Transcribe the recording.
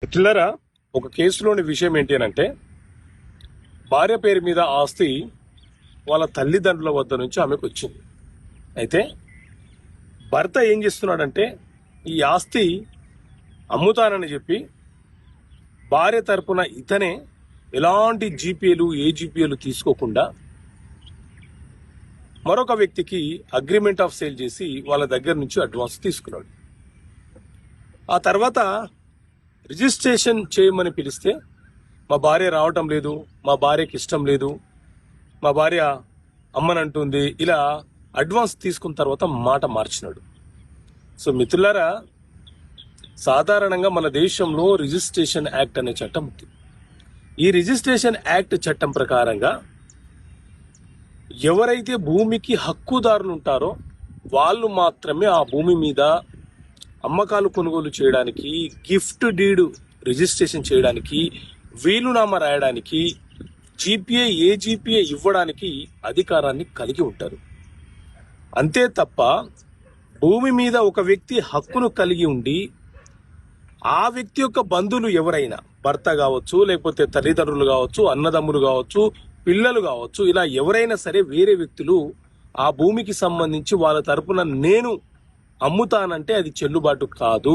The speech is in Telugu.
మిత్రులారా, ఒక కేసులోని విషయం ఏంటి అంటే భార్య పేరు మీద ఆస్తి వాళ్ళ తల్లిదండ్రుల వద్ద నుంచి ఆమెకు వచ్చింది. అయితే భర్త ఏం చేస్తున్నాడంటే ఈ ఆస్తి అమ్ముతానని చెప్పి భార్య తరపున ఇతనే ఎలాంటి ఏజీపీలు తీసుకోకుండా మరొక వ్యక్తికి అగ్రిమెంట్ ఆఫ్ సేల్ చేసి వాళ్ళ దగ్గర నుంచి అడ్వాన్స్ తీసుకున్నాడు. ఆ తర్వాత రిజిస్ట్రేషన్ చేయమని పిలిస్తే మా భార్య రావటం లేదు, మా భార్యకి ఇష్టం లేదు, మా భార్య అమ్మనంటుంది, ఇలా అడ్వాన్స్ తీసుకున్న తర్వాత మాట మార్చినాడు. సో మిత్రులారా, సాధారణంగా మన దేశంలో రిజిస్ట్రేషన్ యాక్ట్ అనే చట్టం ఉంది. ఈ రిజిస్ట్రేషన్ యాక్ట్ చట్టం ప్రకారంగా ఎవరైతే భూమికి హక్కుదారులు ఉంటారో వాళ్ళు మాత్రమే ఆ భూమి మీద అమ్మకాలు కొనుగోలు చేయడానికి, గిఫ్ట్ డీడ్ రిజిస్ట్రేషన్ చేయడానికి, వీలునామా రాయడానికి, ఏజీపీఏ ఇవ్వడానికి అధికారాన్ని కలిగి ఉంటారు. అంతే తప్ప భూమి మీద ఒక వ్యక్తి హక్కును కలిగి ఉండి ఆ వ్యక్తి యొక్క బంధువులు ఎవరైనా, భర్త కావచ్చు, లేకపోతే తల్లిదండ్రులు కావచ్చు, అన్నదమ్ములు కావచ్చు, పిల్లలు కావచ్చు, ఇలా ఎవరైనా సరే వేరే వ్యక్తులు ఆ భూమికి సంబంధించి వాళ్ళ తరపున నేను అమ్ముతానంటే అది చెల్లుబాటు కాదు.